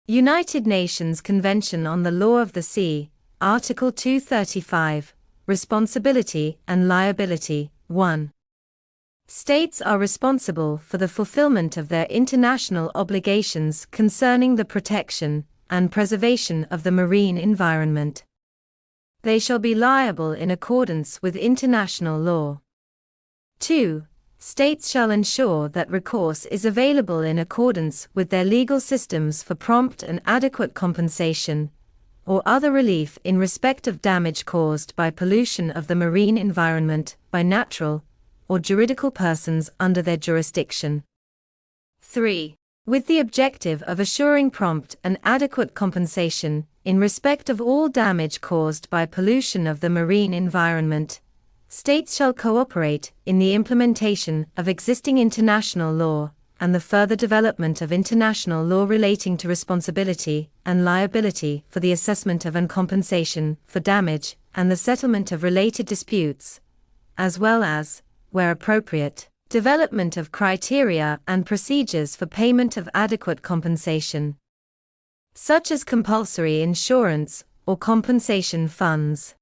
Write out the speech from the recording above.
United Nations Convention on the Law of the Sea, Article 235, Responsibility and Liability, 1. States are responsible for the fulfillment of their international obligations concerning the protection and preservation of the marine environment. They shall be liable in accordance with international law. 2. States shall ensure that recourse is available in accordance with their legal systems for prompt and adequate compensation, or other relief in respect of damage caused by pollution of the marine environment by natural or juridical persons under their jurisdiction. 3. With the objective of assuring prompt and adequate compensation in respect of all damage caused by pollution of the marine environment, states shall cooperate in the implementation of existing international law and the further development of international law relating to responsibility and liability for the assessment of and compensation for damage and the settlement of related disputes, as well as, where appropriate, development of criteria and procedures for payment of adequate compensation, such as compulsory insurance or compensation funds.